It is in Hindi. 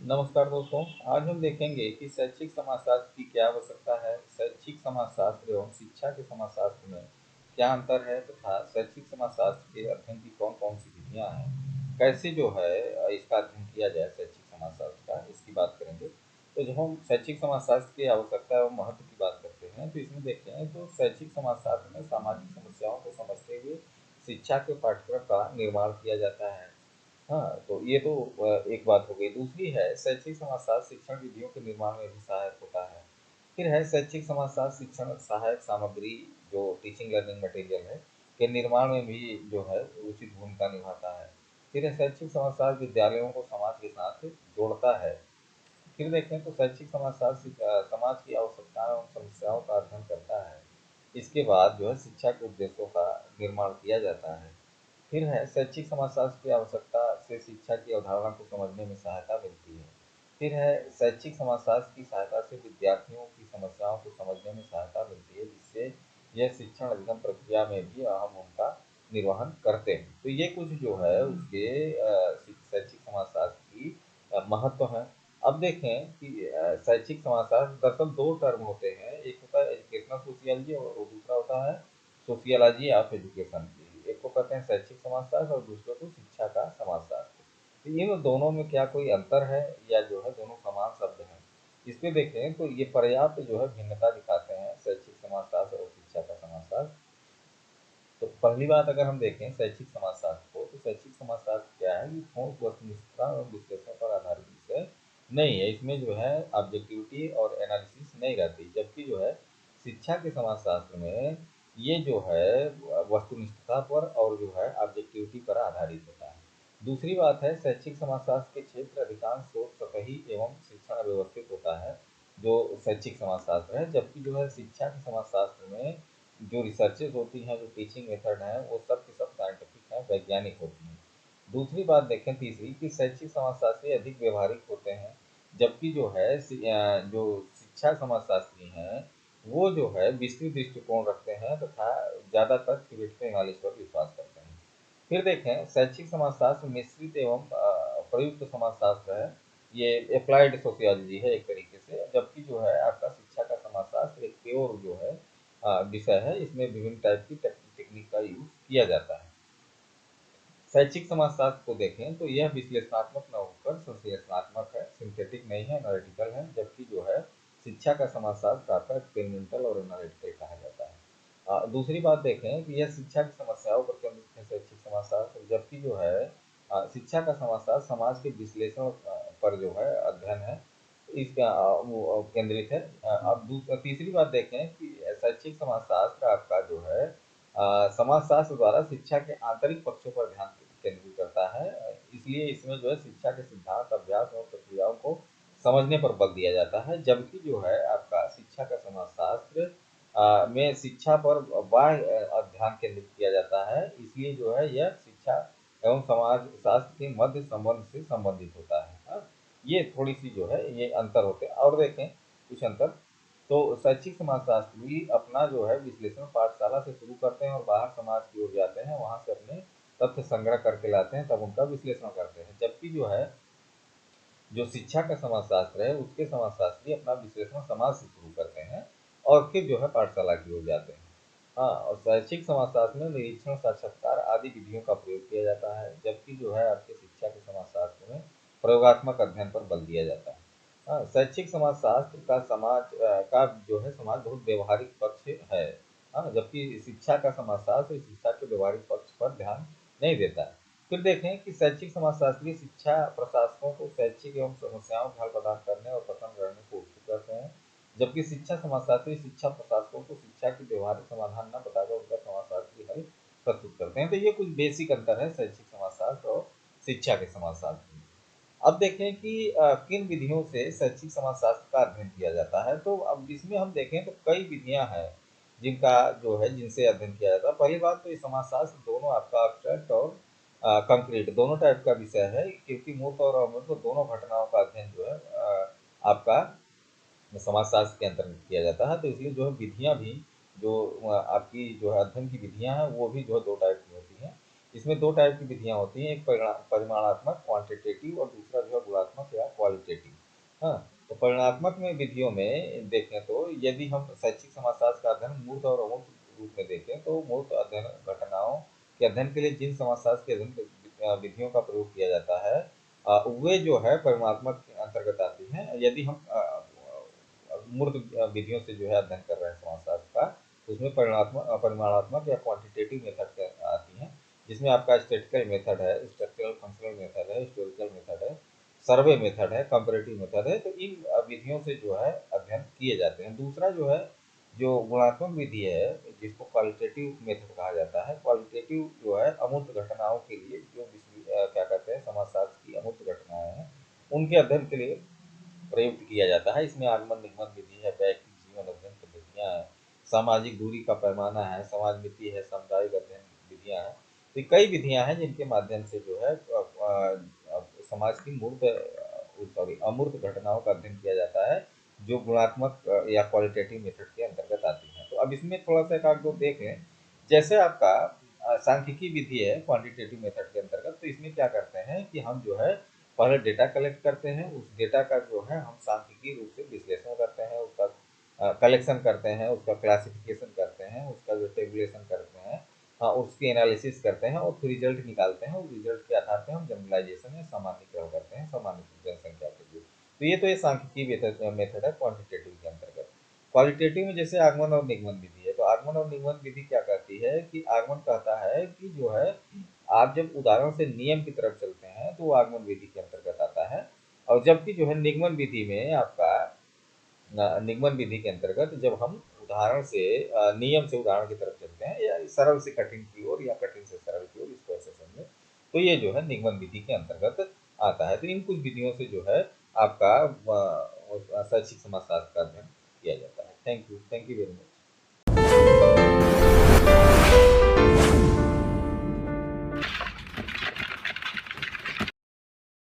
नमस्कार दोस्तों। आज हम देखेंगे कि शैक्षिक समाजशास्त्र की क्या आवश्यकता है, शैक्षिक समाजशास्त्र एवं शिक्षा के समाजशास्त्र में क्या अंतर है तथा शैक्षिक समाजशास्त्र के अध्ययन की कौन-कौन सी विधियां हैं, कैसे जो है इसका अध्ययन किया जाए शैक्षिक समाजशास्त्र का, इसकी बात करेंगे। तो जब हम शैक्षिक समाजशास्त्र की आवश्यकता एवं महत्व की बात करते हैं तो इसमें देखते हैं तो शैक्षिक समाजशास्त्र में सामाजिक समस्याओं को समझते हुए शिक्षा के पाठ्यक्रम का निर्माण किया जाता है। हाँ, तो ये तो एक बात हो गई। दूसरी है शैक्षिक समाजशास्त्र शिक्षण विधियों के निर्माण में भी सहायक होता है। फिर है शैक्षिक समाजशास्त्र शिक्षण सहायक सामग्री जो टीचिंग लर्निंग मटेरियल है के निर्माण में भी जो है उचित भूमिका निभाता है। फिर है शैक्षिक समाजशास्त्र विद्यालयों को समाज के साथ जोड़ता है। फिर देखें तो शैक्षिक समाजशास्त्र समाज की आवश्यकताओं और समस्याओं का अध्ययन करता है। इसके बाद जो है शिक्षा के उद्देश्यों का निर्माण किया जाता है। फिर है शैक्षिक समाजशास्त्र की आवश्यकता से शिक्षा की अवधारणा को समझने में सहायता मिलती है। फिर है शैक्षिक समाजशास्त्र की सहायता से विद्यार्थियों की समस्याओं को समझने में सहायता मिलती है, जिससे यह शिक्षण अधिगम प्रक्रिया में भी अहम भूमिका निर्वहन करते हैं। तो ये कुछ जो है उसके शैक्षिक समाजशास्त्र की महत्व है। अब देखें कि शैक्षिक समाजशास्त्र दरअसल दो टर्म होते हैं, एक होता है एजुकेशनल सोशियोलॉजी और दूसरा होता है सोशियोलॉजी ऑफ एजुकेशन। एक को कहते हैं शैक्षिक समाजशास्त्र और दूसरे को शिक्षा का समाजशास्त्र। तो इन दोनों में क्या कोई अंतर है या जो है दोनों समान शब्द हैं? इस पे देखें तो ये पर्याप्त जो है भिन्नता दिखाते हैं शैक्षिक समाजशास्त्र और शिक्षा का समाजशास्त्र। तो पहली बात अगर हम देखें शैक्षिक समाजशास्त्र को, तो शैक्षिक समाजशास्त्र क्या है कि ठोस वस्तुनिष्ठता और विश्लेषण पर आधारित विषय नहीं है। इसमें जो है ऑब्जेक्टिविटी और एनालिसिस नहीं रहती, जबकि जो है शिक्षा के समाजशास्त्र में ये जो है वस्तुनिष्ठता पर और जो है ऑब्जेक्टिविटी पर आधारित होता है। दूसरी बात है शैक्षिक समाजशास्त्र के क्षेत्र अधिकांश शोध सतही एवं शिक्षण व्यवस्थित होता है, जो शैक्षिक समाजशास्त्र है, जबकि जो है शिक्षा के समाजशास्त्र में जो रिसर्चेज होती हैं, जो टीचिंग मेथड हैं, वो सब के सब साइंटिफिक हैं, वैज्ञानिक होती हैं। दूसरी बात देखें तीसरी कि शैक्षिक समाजशास्त्री अधिक व्यवहारिक होते हैं, जबकि जो है जो शिक्षा समाजशास्त्री हैं वो जो है विस्तृत दृष्टिकोण रखते हैं तथा ज़्यादातर थ्योरेटिकल नॉलेज पर विश्वास करते हैं। फिर देखें शैक्षिक समाजशास्त्र मिश्रित एवं प्रयुक्त समाजशास्त्र है। ये अप्लाइड सोशियोलॉजी है एक तरीके से, जबकि जो है आपका शिक्षा का समाजशास्त्र एक प्योर जो है विषय है। इसमें विभिन्न टाइप की टेक्निक का यूज किया जाता है। शैक्षिक समाजशास्त्र को देखें तो यह विश्लेषणात्मक न होकर संश्लेषणात्मक है, सिंथेटिक नहीं है, एनालिटिकल है, जबकि जो है शिक्षा का समाजशास्त्र आपका एक्सपेरिमेंटल और एनालिटिकल कहा जाता है। दूसरी बात देखें कि यह शिक्षा की समस्याओं पर केंद्रित है शैक्षिक समाजशास्त्र, जबकि जो है शिक्षा का समाजशास्त्र समाज के विश्लेषण पर जो है अध्ययन है, इसका वो केंद्रित है। अब तीसरी बात देखें कि शैक्षिक समाजशास्त्र आपका जो है समाजशास्त्र द्वारा शिक्षा के आंतरिक पक्षों पर ध्यान केंद्रित करता है। इसलिए इसमें जो है शिक्षा के सिद्धांत अभ्यास और प्रक्रियाओं को समझने पर बल दिया जाता है, जबकि जो है आपका शिक्षा का समाजशास्त्र में शिक्षा पर बाह्य ध्यान केंद्रित किया जाता है। इसलिए जो है यह शिक्षा एवं समाज शास्त्र के मध्य संबंध से संबंधित होता है। हाँ? ये थोड़ी सी जो है ये अंतर होते हैं। और देखें कुछ अंतर, तो शैक्षिक समाजशास्त्र भी अपना जो है विश्लेषण पाठशाला से शुरू करते हैं और बाहर समाज की ओर जाते हैं, वहां से अपने तथ्य संग्रह करके लाते हैं, तब उनका विश्लेषण करते हैं। जबकि जो है जो शिक्षा का समाजशास्त्र है उसके समाजशास्त्री अपना विश्लेषण समाज से शुरू करते हैं और फिर जो है पाठशाला की ओर जाते हैं। हाँ, और शैक्षिक समाजशास्त्र में निरीक्षण साक्षात्कार आदि विधियों का प्रयोग किया जाता है, जबकि जो है आपके शिक्षा के समाजशास्त्र में प्रयोगात्मक अध्ययन पर बल दिया जाता है। हाँ, शैक्षिक समाजशास्त्र का का जो है समाज बहुत व्यवहारिक पक्ष है। हाँ, जबकि शिक्षा का समाजशास्त्र शिक्षा के व्यवहारिक पक्ष पर ध्यान नहीं देता है। फिर देखें कि शैक्षिक समाजशास्त्री शिक्षा प्रशासकों को शैक्षिक एवं समस्याओं का हल प्रदान करने और पसंद करने को उत्सुक रहते हैं, जबकि शिक्षा समाजशास्त्री शिक्षा प्रशासकों को शिक्षा के व्यवहारिक समाधान न बताकर उनका समाजशास्त्री हल प्रस्तुत करते हैं। तो ये कुछ बेसिक अंतर है शैक्षिक समाजशास्त्र और शिक्षा के समाजशास्त्र में। अब देखें कि किन विधियों से शैक्षिक समाजशास्त्र का अध्ययन किया जाता है। तो अब इसमें हम देखें तो कई विधियां हैं जिनका जो है जिनसे अध्ययन किया जाता है। पहली बात तो ये समाजशास्त्र दोनों आपका अब्स्ट्रैक्ट और कंक्रीट दोनों टाइप का विषय है, क्योंकि मूर्त और अमूर्त दोनों घटनाओं का अध्ययन जो है आपका समाजशास्त्र के अंतर्गत किया जाता है। तो इसलिए जो है विधियां भी जो आपकी जो है अध्ययन की विधियां हैं वो भी जो है दो टाइप की होती हैं। इसमें दो टाइप की विधियां होती हैं, एक परिमाणात्मक क्वांटिटेटिव और दूसरा जो है गुणात्मक या क्वालिटेटिव। हाँ, तो परिमाणात्मक में विधियों में देखें तो यदि हम शैक्षिक समाजशास्त्र का अध्ययन मूर्त और अमूर्त रूप में देखें तो मूर्त अध्ययन घटनाओं के अध्ययन के लिए जिन समाजशास्त्र के अध्ययन विधियों का प्रयोग किया जाता है वे जो है परिमाणात्मक के अंतर्गत आती हैं। यदि हम मूर्त विधियों से जो है अध्ययन कर रहे हैं समाजशास्त्र का, तो उसमें परिमाणात्मक या क्वांटिटेटिव मेथड आती हैं, जिसमें आपका स्टैटिस्टिकल मेथड है, स्ट्रक्चरल फंक्शनल मेथड है, हिस्टोरिकल मेथड है, सर्वे मेथड है, कंपैरेटिव मेथड है। तो इन विधियों से जो है अध्ययन किए जाते हैं। दूसरा जो है जो गुणात्मक विधि है, जिसको क्वालिटेटिव मेथड कहा जाता है। क्वालिटेटिव जो है अमूर्त घटनाओं के लिए जो क्या कहते हैं समाजशास्त्र की अमूर्त घटनाएं हैं उनके अध्ययन के लिए प्रयुक्त किया जाता है। इसमें आगमन निगमन विधि है, वैयक्तिक जीवन अध्ययन पद्धतियाँ हैं, सामाजिक दूरी का पैमाना है, समाज मिति है, सामुदायिक अध्ययन विधियाँ हैं। तो कई विधियाँ हैं जिनके माध्यम से जो है समाज की अमूर्त घटनाओं का अध्ययन किया जाता है, जो गुणात्मक या क्वालिटेटिव मेथड के अंतर्गत आती हैं। तो अब इसमें थोड़ा सा एक आध दो देख लें। जैसे आपका सांख्यिकी विधि है क्वांटिटेटिव मेथड के अंतर्गत, तो इसमें क्या करते हैं कि हम जो है पहले डेटा कलेक्ट करते हैं, उस डेटा का जो है हम सांख्यिकीय रूप से विश्लेषण करते हैं, उसका कलेक्शन करते हैं, उसका क्लासिफिकेशन करते हैं, उसका जो टेबुलेशन करते हैं, उसकी एनालिसिस करते हैं और फिर रिजल्ट निकालते हैं। उस रिजल्ट के आधार पर हम जनरलाइजेशन या सामान्यीकरण करते हैं सामान्य जनसंख्या के लिए। तो ये सांख्यिकीय मेथड है क्वांटिटेटिव के अंतर्गत। क्वालिटेटिव में जैसे आगमन और निगमन विधि है, तो आगमन और निगमन विधि क्या कहती है कि आगमन कहता है कि जो है आप जब उदाहरण से नियम की तरफ चलते हैं तो वो आगमन विधि के अंतर्गत आता है। और जबकि जो है निगमन विधि में आपका निगमन विधि के अंतर्गत जब हम उदाहरण से नियम से उदाहरण की तरफ चलते हैं या सरल से कठिन की ओर या कठिन से सरल की ओर, इसको ऐसे समझें, तो ये जो है निगमन विधि के अंतर्गत आता है। तो इन कुछ विधियों से जो है आपका शैक्षिक समाजशास्त्र का अध्ययन किया जाता है। Thank you very much.